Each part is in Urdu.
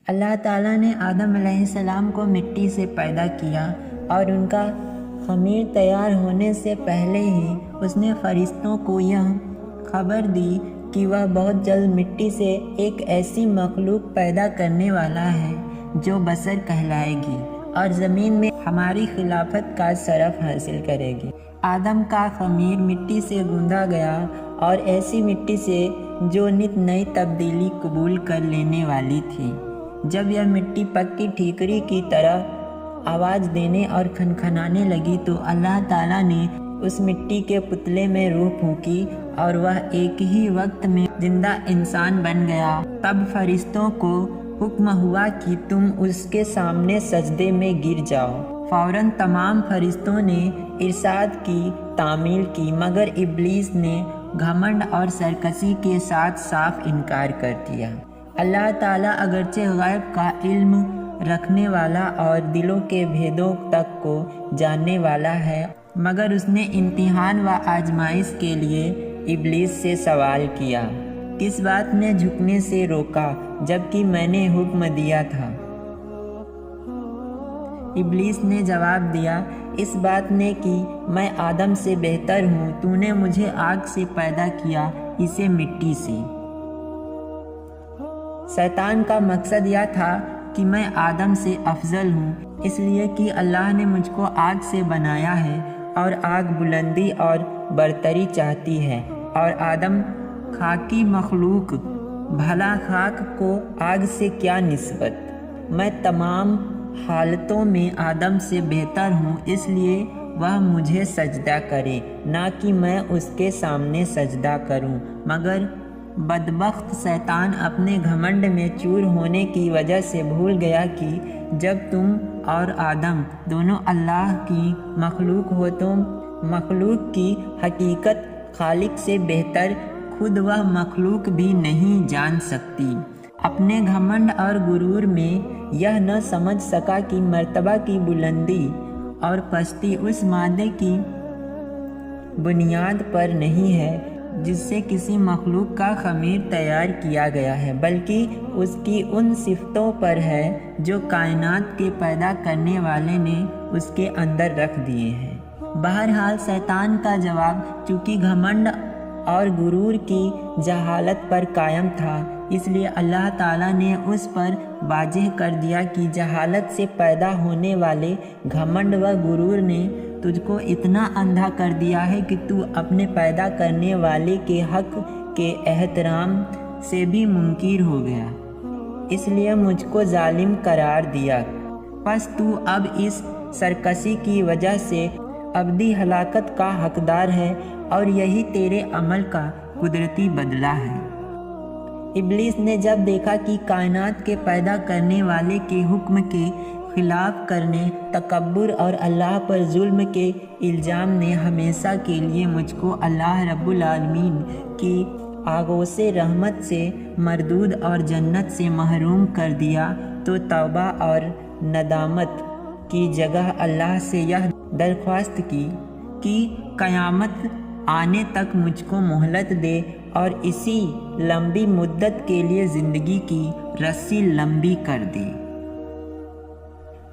اللہ تعالیٰ نے آدم علیہ السلام کو مٹی سے پیدا کیا اور ان کا خمیر تیار ہونے سے پہلے ہی اس نے فرشتوں کو یہ خبر دی کہ وہ بہت جلد مٹی سے ایک ایسی مخلوق پیدا کرنے والا ہے جو بشر کہلائے گی اور زمین میں ہماری خلافت کا شرف حاصل کرے گی۔ آدم کا خمیر مٹی سے گوندھا گیا اور ایسی مٹی سے جو نت نئی تبدیلی قبول کر لینے والی تھی۔ جب یہ مٹی پکی ٹھیکری کی طرح آواز دینے اور کھنکھنانے لگی تو اللہ تعالیٰ نے اس مٹی کے پتلے میں روح پھونکی اور وہ ایک ہی وقت میں زندہ انسان بن گیا۔ تب فرشتوں کو حکم ہوا کہ تم اس کے سامنے سجدے میں گر جاؤ۔ فوراً تمام فرشتوں نے ارشاد کی تعمیل کی، مگر ابلیس نے گھمنڈ اور سرکشی کے ساتھ صاف انکار کر دیا۔ اللہ تعالیٰ اگرچہ غیب کا علم رکھنے والا اور دلوں کے بھیدوں تک کو جاننے والا ہے، مگر اس نے امتحان و آزمائش کے لیے ابلیس سے سوال کیا، کس بات نے جھکنے سے روکا جبکہ میں نے حکم دیا تھا؟ ابلیس نے جواب دیا، اس بات نے کہ میں آدم سے بہتر ہوں، تو نے مجھے آگ سے پیدا کیا، اسے مٹی سے۔ شیطان کا مقصد یہ تھا کہ میں آدم سے افضل ہوں، اس لیے کہ اللہ نے مجھ کو آگ سے بنایا ہے اور آگ بلندی اور برتری چاہتی ہے، اور آدم خاکی مخلوق، بھلا خاک کو آگ سے کیا نسبت؟ میں تمام حالتوں میں آدم سے بہتر ہوں، اس لیے وہ مجھے سجدہ کرے، نہ کہ میں اس کے سامنے سجدہ کروں۔ مگر بدبخت شیطان اپنے گھمنڈ میں چور ہونے کی وجہ سے بھول گیا کہ جب تم اور آدم دونوں اللہ کی مخلوق ہو تو مخلوق کی حقیقت خالق سے بہتر خود وہ مخلوق بھی نہیں جان سکتی۔ اپنے گھمنڈ اور غرور میں یہ نہ سمجھ سکا کہ مرتبہ کی بلندی اور پستی اس مادے کی بنیاد پر نہیں ہے جس سے کسی مخلوق کا خمیر تیار کیا گیا ہے، بلکہ اس کی ان صفتوں پر ہے جو کائنات کے پیدا کرنے والے نے اس کے اندر رکھ دیے ہیں۔ بہرحال شیطان کا جواب چونکہ گھمنڈ اور غرور کی جہالت پر قائم تھا، اس لیے اللہ تعالیٰ نے اس پر واضح کر دیا کہ جہالت سے پیدا ہونے والے گھمنڈ و غرور نے تجھ کو اتنا اندھا کر دیا ہے کہ تو اپنے پیدا کرنے والے کے حق کے احترام سے بھی منکر ہو گیا، اس لیے مجھ کو ظالم قرار دیا۔ پس تو اب اس سرکشی کی وجہ سے ابدی ہلاکت کا حقدار ہے اور یہی تیرے عمل کا قدرتی بدلہ ہے۔ ابلیس نے جب دیکھا کہ کائنات کے پیدا کرنے والے کے حکم کے خلاف کرنے، تکبر اور اللہ پر ظلم کے الزام نے ہمیشہ کے لیے مجھ کو اللہ رب العالمین کی آغوش رحمت سے مردود اور جنت سے محروم کر دیا، تو توبہ اور ندامت کی جگہ اللہ سے یہ درخواست کی کہ قیامت آنے تک مجھ کو مہلت دے اور اسی لمبی مدت کے لیے زندگی کی رسی لمبی کر دے۔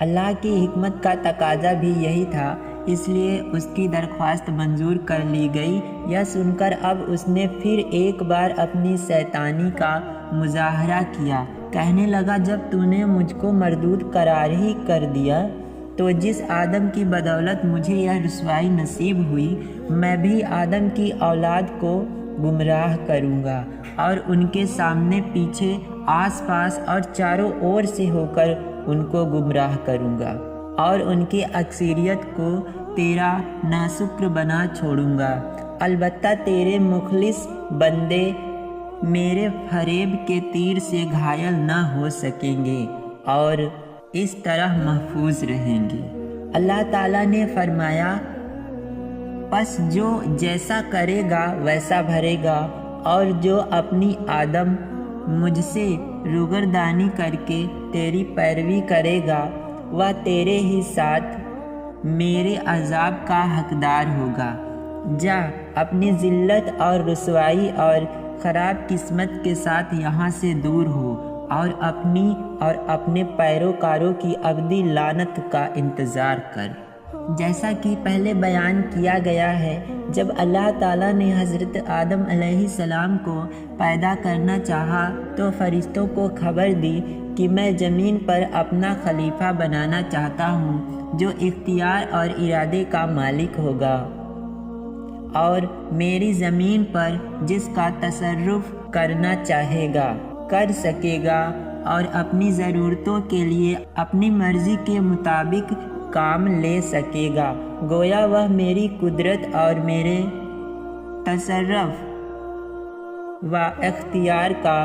اللہ کی حکمت کا تقاضا بھی یہی تھا، اس لیے اس کی درخواست منظور کر لی گئی۔ یہ سن کر اب اس نے پھر ایک بار اپنی شیطانی کا مظاہرہ کیا، کہنے لگا، جب تو نے مجھ کو مردود قرار ہی کر دیا تو جس آدم کی بدولت مجھے یہ رسوائی نصیب ہوئی، میں بھی آدم کی اولاد کو گمراہ کروں گا اور ان کے سامنے پیچھے آس پاس اور چاروں اور سے ہو کر ان کو گمراہ کروں گا اور ان کی اکثریت کو تیرا ناشکر بنا چھوڑوں گا۔ البتہ تیرے مخلص بندے میرے فریب کے تیر سے گھائل نہ ہو سکیں گے اور اس طرح محفوظ رہیں گے۔ اللہ تعالیٰ نے فرمایا، پس جو جیسا کرے گا ویسا بھرے گا، اور جو اپنی آدم مجھ سے روگردانی کر کے تیری پیروی کرے گا وہ تیرے ہی ساتھ میرے عذاب کا حقدار ہوگا۔ جا اپنی ذلت اور رسوائی اور خراب قسمت کے ساتھ یہاں سے دور ہو اور اپنے پیروکاروں کی ابدی لعنت کا انتظار کر۔ جیسا کہ پہلے بیان کیا گیا ہے، جب اللہ تعالیٰ نے حضرت آدم علیہ السلام کو پیدا کرنا چاہا تو فرشتوں کو خبر دی کہ میں زمین پر اپنا خلیفہ بنانا چاہتا ہوں جو اختیار اور ارادے کا مالک ہوگا اور میری زمین پر جس کا تصرف کرنا چاہے گا کر سکے گا اور اپنی ضرورتوں کے لیے اپنی مرضی کے مطابق کام لے سکے گا، گویا وہ میری قدرت اور میرے تصرف و اختیار کا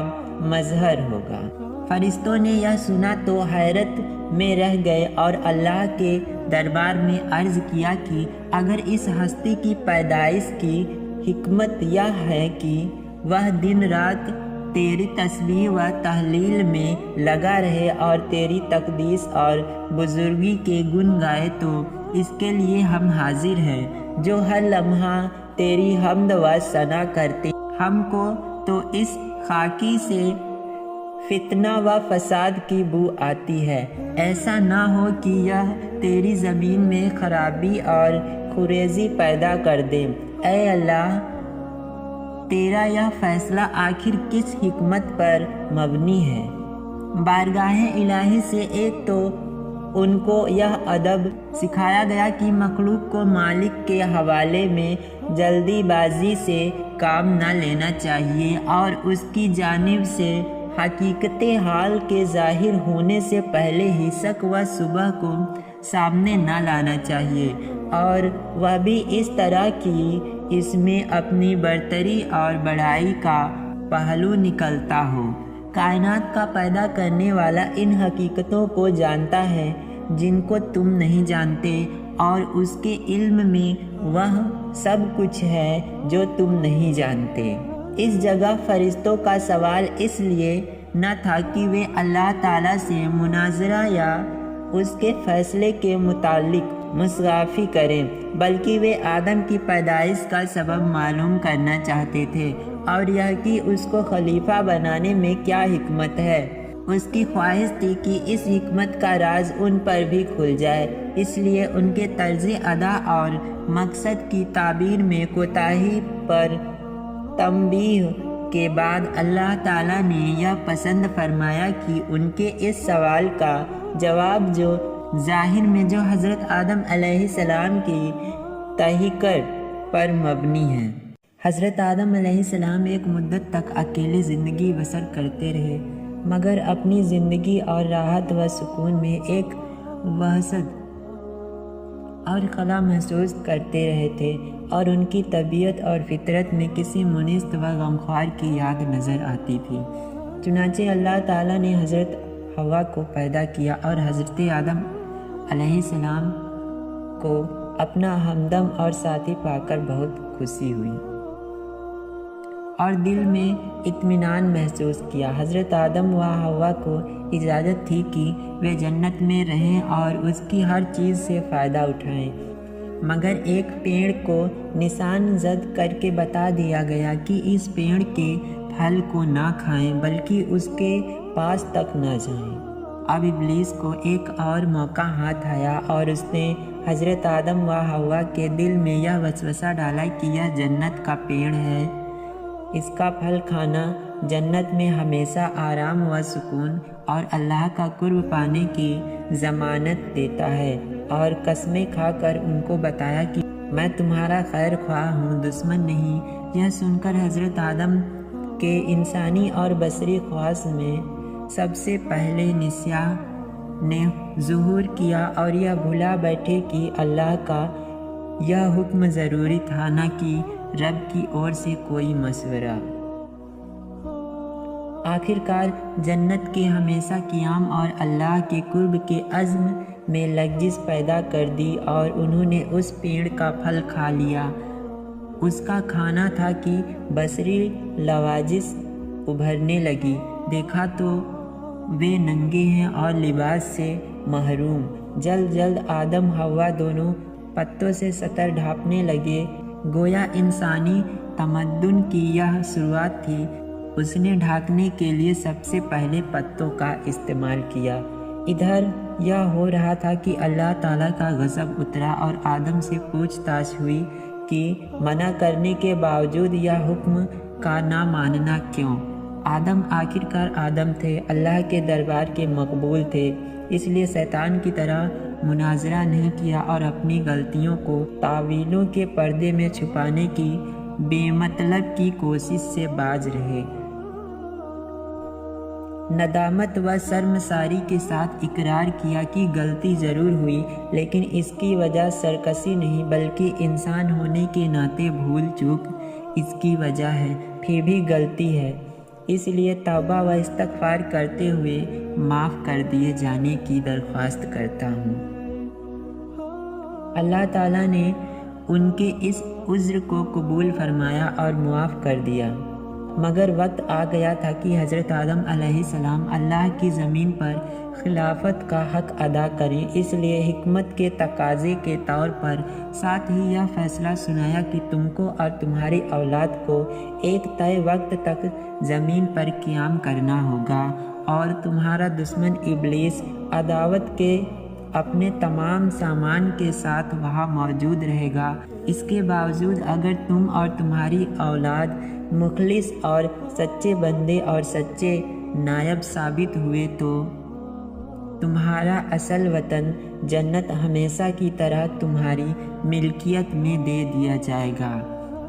مظہر ہوگا۔ فرشتوں نے یہ سنا تو حیرت میں رہ گئے اور اللہ کے دربار میں عرض کیا کہ اگر اس ہستی کی پیدائش کی حکمت یہ ہے کہ وہ دن رات تیری تسبیح و تحلیل میں لگا رہے اور تیری تقدیس اور بزرگی کے گن گائے تو اس کے لیے ہم حاضر ہیں جو ہر لمحہ تیری حمد و ثنا کرتے۔ ہم کو تو اس خاکی سے فتنہ و فساد کی بو آتی ہے، ایسا نہ ہو کہ یہ تیری زمین میں خرابی اور خریزی پیدا کر دے۔ اے اللہ، تیرا یہ فیصلہ آخر کس حکمت پر مبنی ہے؟ بارگاہ الہی سے ایک تو ان کو یہ ادب سکھایا گیا کہ مخلوق کو مالک کے حوالے میں جلدی بازی سے کام نہ لینا چاہیے اور اس کی جانب سے حقیقت حال کے ظاہر ہونے سے پہلے ہی شک و شبہ کو سامنے نہ لانا چاہیے، اور وہ بھی اس طرح کہ اس میں اپنی برتری اور بڑائی کا پہلو نکلتا ہو۔ کائنات کا پیدا کرنے والا ان حقیقتوں کو جانتا ہے جن کو تم نہیں جانتے، اور اس کے علم میں وہ سب کچھ ہے جو تم نہیں جانتے۔ اس جگہ فرشتوں کا سوال اس لیے نہ تھا کہ وہ اللہ تعالیٰ سے مناظرہ یا اس کے فیصلے کے متعلق مصغافی کریں، بلکہ وہ آدم کی پیدائش کا سبب معلوم کرنا چاہتے تھے اور یہ کہ اس کو خلیفہ بنانے میں کیا حکمت ہے۔ اس کی خواہش تھی کہ اس حکمت کا راز ان پر بھی کھل جائے، اس لیے ان کے طرز ادا اور مقصد کی تعبیر میں کوتاہی پر تنبیہ کے بعد اللہ تعالیٰ نے یہ پسند فرمایا کہ ان کے اس سوال کا جواب جو ظاہر میں جو حضرت آدم علیہ السلام کی تحقیق پر مبنی ہے۔ حضرت آدم علیہ السلام ایک مدت تک اکیلے زندگی بسر کرتے رہے، مگر اپنی زندگی اور راحت و سکون میں ایک وحشت اور خلا محسوس کرتے رہے تھے، اور ان کی طبیعت اور فطرت میں کسی منست و غمخوار کی یاد نظر آتی تھی۔ چنانچہ اللہ تعالیٰ نے حضرت حوا کو پیدا کیا اور حضرت آدم علیہ السلام کو اپنا ہمدم اور ساتھی پا کر بہت خوشی ہوئی اور دل میں اطمینان محسوس کیا۔ حضرت آدم و حوا کو اجازت تھی کہ وہ جنت میں رہیں اور اس کی ہر چیز سے فائدہ اٹھائیں، مگر ایک پیڑ کو نشان زد کر کے بتا دیا گیا کہ اس پیڑ کے پھل کو نہ کھائیں بلکہ اس کے پاس تک نہ جائیں۔ اب ابلیس کو ایک اور موقع ہاتھ آیا اور اس نے حضرت آدم و حوا کے دل میں یہ وسوسہ ڈالا کہ یہ جنت کا پیڑ ہے، اس کا پھل کھانا جنت میں ہمیشہ آرام و سکون اور اللہ کا قرب پانے کی ضمانت دیتا ہے، اور قسمیں کھا کر ان کو بتایا کہ میں تمہارا خیر خواہ ہوں، دشمن نہیں۔ یہ سن کر حضرت آدم کے انسانی اور بشری خواص میں سب سے پہلے نسیان نے ظہور کیا اور یہ بھلا بیٹھے کہ اللہ کا یہ حکم ضروری تھا، نہ کہ رب کی اور سے کوئی مشورہ۔ آخرکار جنت کے ہمیشہ قیام اور اللہ کے قرب کے عزم میں لغزش پیدا کر دی اور انہوں نے اس پیڑ کا پھل کھا لیا۔ اس کا کھانا تھا کہ بصری لواجس ابھرنے لگی، دیکھا تو وہ ننگے ہیں اور لباس سے محروم۔ جلد جلد آدم حوا دونوں پتوں سے سطر ڈھانپنے لگے، گویا انسانی تمدن کی یہ شروعات تھی۔ اس نے ڈھانکنے کے لیے سب سے پہلے پتوں کا استعمال کیا۔ ادھر یہ ہو رہا تھا کہ اللہ تعالیٰ کا غضب اترا اور آدم سے پوچھ تاچھ ہوئی کہ منع کرنے کے باوجود یہ حکم کا نہ ماننا کیوں؟ آدم آخرکار آدم تھے، اللہ کے دربار کے مقبول تھے، اس لیے شیطان کی طرح مناظرہ نہیں کیا اور اپنی غلطیوں کو تعویلوں کے پردے میں چھپانے کی بے مطلب کی کوشش سے باز رہے۔ ندامت و شرمساری کے ساتھ اقرار کیا کہ غلطی ضرور ہوئی، لیکن اس کی وجہ سرکشی نہیں بلکہ انسان ہونے کے ناطے بھول چوک اس کی وجہ ہے، پھر بھی غلطی ہے، اس لیے توبہ و استغفار کرتے ہوئے معاف کر دیے جانے کی درخواست کرتا ہوں۔ اللہ تعالیٰ نے ان کے اس عذر کو قبول فرمایا اور معاف کر دیا، مگر وقت آ گیا تھا کہ حضرت آدم علیہ السلام اللہ کی زمین پر خلافت کا حق ادا کریں، اس لیے حکمت کے تقاضے کے طور پر ساتھ ہی یہ فیصلہ سنایا کہ تم کو اور تمہاری اولاد کو ایک طے وقت تک زمین پر قیام کرنا ہوگا اور تمہارا دشمن ابلیس عداوت کے اپنے تمام سامان کے ساتھ وہاں موجود رہے گا۔ اس کے باوجود اگر تم اور تمہاری اولاد مخلص اور سچے بندے اور سچے نائب ثابت ہوئے تو تمہارا اصل وطن جنت ہمیشہ کی طرح تمہاری ملکیت میں دے دیا جائے گا،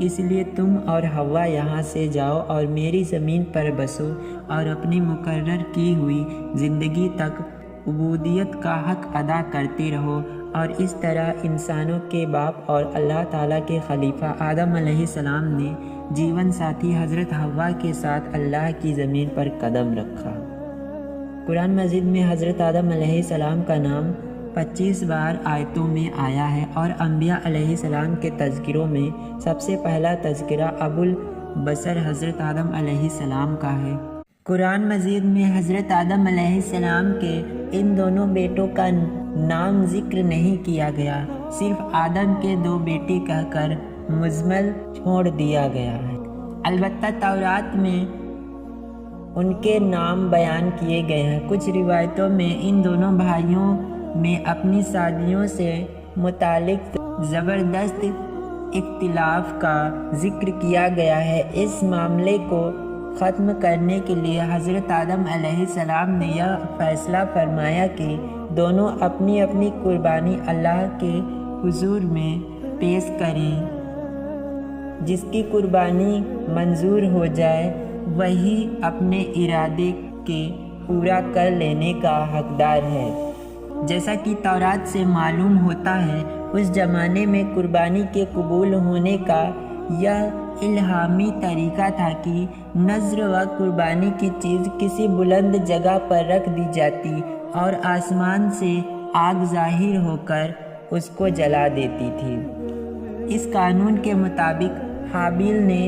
اس لیے تم اور حوا یہاں سے جاؤ اور میری زمین پر بسو اور اپنی مقرر کی ہوئی زندگی تک عبودیت کا حق ادا کرتے رہو، اور اس طرح انسانوں کے باپ اور اللہ تعالیٰ کے خلیفہ آدم علیہ السلام نے جیون ساتھی حضرت حوا کے ساتھ اللہ کی زمین پر قدم رکھا۔ قرآن مجید میں حضرت آدم علیہ السلام کا نام 25 بار آیتوں میں آیا ہے، اور انبیاء علیہ السلام کے تذکروں میں سب سے پہلا تذکرہ ابو البشر حضرت آدم علیہ السلام کا ہے۔ قرآن مجید میں حضرت آدم علیہ السلام کے ان دونوں بیٹوں کا نام ذکر نہیں کیا گیا، صرف آدم کے 2 بیٹے کہہ کر مجمل چھوڑ دیا گیا ہے۔ البتہ تورات میں ان کے نام بیان کیے گئے ہیں۔ کچھ روایتوں میں ان دونوں بھائیوں میں اپنی شادیوں سے متعلق زبردست اختلاف کا ذکر کیا گیا ہے۔ اس معاملے کو ختم کرنے کے لیے حضرت آدم علیہ السلام نے یہ فیصلہ فرمایا کہ دونوں اپنی اپنی قربانی اللہ کے حضور میں پیش کریں، جس کی قربانی منظور ہو جائے وہی اپنے ارادے کے پورا کر لینے کا حقدار ہے۔ جیسا کہ تورات سے معلوم ہوتا ہے، اس زمانے میں قربانی کے قبول ہونے کا یہ الہامی طریقہ تھا کہ نذر و قربانی کی چیز کسی بلند جگہ پر رکھ دی جاتی اور آسمان سے آگ ظاہر ہو کر اس کو جلا دیتی تھی۔ اس قانون کے مطابق حابیل نے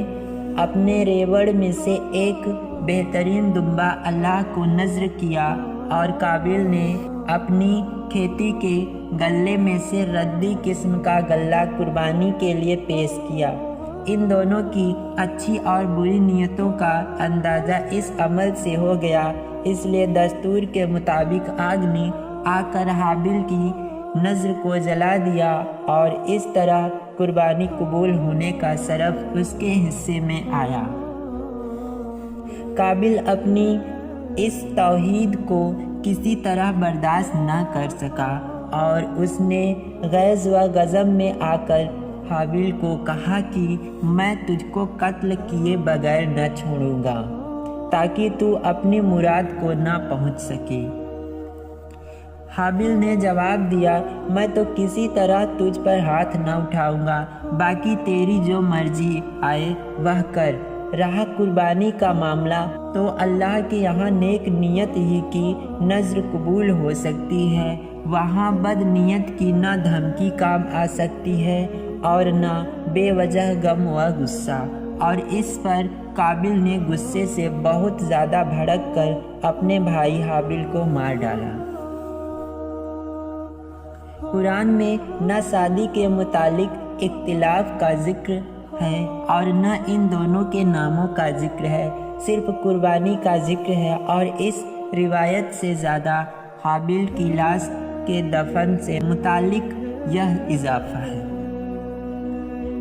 اپنے ریوڑ میں سے ایک بہترین دمبا اللہ کو نذر کیا اور قابیل نے اپنی کھیتی کے غلے میں سے ردی قسم کا غلہ قربانی کے لیے پیش کیا۔ ان دونوں کی اچھی اور بری نیتوں کا اندازہ اس عمل سے ہو گیا، اس لیے دستور کے مطابق آگ نے آ کر حابیل کی نذر کو جلا دیا اور اس طرح قربانی قبول ہونے کا شرف اس کے حصے میں آیا۔ قابیل اپنی اس توحید کو کسی طرح برداشت نہ کر سکا اور اس نے غیظ و غضب میں آ کر حابیل کو کہا کہ میں تجھ کو قتل کیے بغیر نہ چھوڑوں گا تاکہ تو اپنی مراد کو نہ پہنچ سکے۔ حابیل نے جواب دیا، میں تو کسی طرح تجھ پر ہاتھ نہ اٹھاؤں گا، باقی تیری جو مرضی آئے وہ کر۔ رہا قربانی کا معاملہ تو اللہ کے یہاں نیک نیت ہی کی نذر قبول ہو سکتی ہے، وہاں بد نیت کی نہ دھمکی کام آ سکتی ہے اور نہ بے وجہ غم و غصہ، اور اس پر قابیل نے غصے سے بہت زیادہ بھڑک کر اپنے بھائی حابیل کو مار ڈالا۔ قرآن میں نہ شادی کے متعلق اختلاف کا ذکر ہے اور نہ ان دونوں کے ناموں کا ذکر ہے، صرف قربانی کا ذکر ہے، اور اس روایت سے زیادہ حابیل کی لاش کے دفن سے متعلق یہ اضافہ ہے۔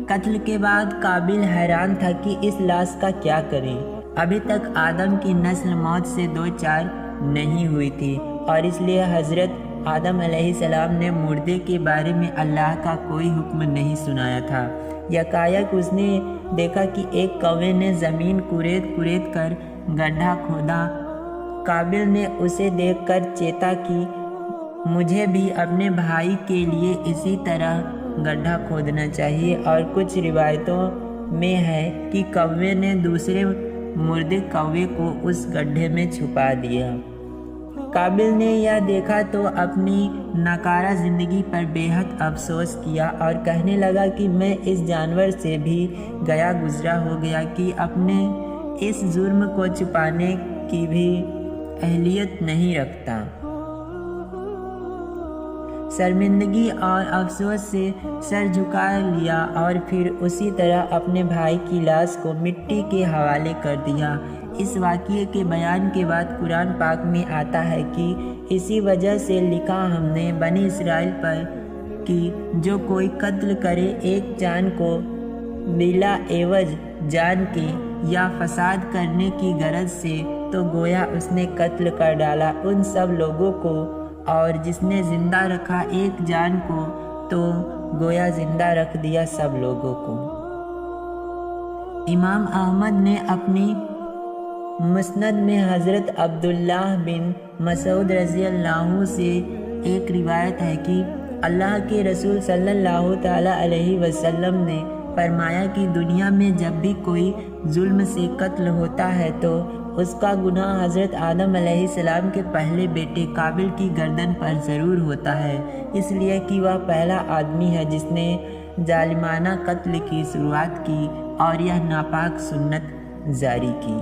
قتل کے بعد قابل حیران تھا کہ اس لاش کا کیا کریں۔ ابھی تک آدم کی نسل موت سے دوچار نہیں ہوئی تھی، اور اس لیے حضرت آدم علیہ السلام نے مردے کے بارے میں اللہ کا کوئی حکم نہیں سنایا تھا۔ یکایک اس نے دیکھا کہ ایک کوے نے زمین کریت کر گڈھا کھودا۔ قابل نے اسے دیکھ کر چیتا کہ مجھے بھی اپنے بھائی کے لیے اسی طرح گڈھا کھودنا چاہیے، اور کچھ روایتوں میں ہے کہ کوے نے دوسرے مردے کوے کو اس گڈھے میں چھپا دیا۔ قابل نے یہ دیکھا تو اپنی ناکارہ زندگی پر بے حد افسوس کیا، اور کہنے لگا کہ میں اس جانور سے بھی گیا گزرا ہو گیا کہ اپنے اس جرم کو چھپانے کی بھی اہلیت نہیں رکھتا۔ شرمندگی اور افسوس سے سر جھکا لیا، اور پھر اسی طرح اپنے بھائی کی لاش کو مٹی کے حوالے کر دیا۔ اس واقعے کے بیان کے بعد قرآن پاک میں آتا ہے کہ اسی وجہ سے لکھا ہم نے بنی اسرائیل پر کہ جو کوئی قتل کرے ایک جان کو بلا عوض جان کے یا فساد کرنے کی غرض سے، تو گویا اس نے قتل کر ڈالا ان سب لوگوں کو، اور جس نے زندہ رکھا ایک جان کو تو گویا زندہ رکھ دیا سب لوگوں کو۔ امام احمد نے اپنی مسند میں حضرت عبداللہ بن مسعود رضی اللہ عنہ سے ایک روایت ہے کہ اللہ کے رسول صلی اللہ تعالیٰ علیہ وسلم نے فرمایا کہ دنیا میں جب بھی کوئی ظلم سے قتل ہوتا ہے تو اس کا گناہ حضرت آدم علیہ السلام کے پہلے بیٹے قابل کی گردن پر ضرور ہوتا ہے، اس لیے کہ وہ پہلا آدمی ہے جس نے ظالمانہ قتل کی شروعات کی اور یہ ناپاک سنت جاری کی۔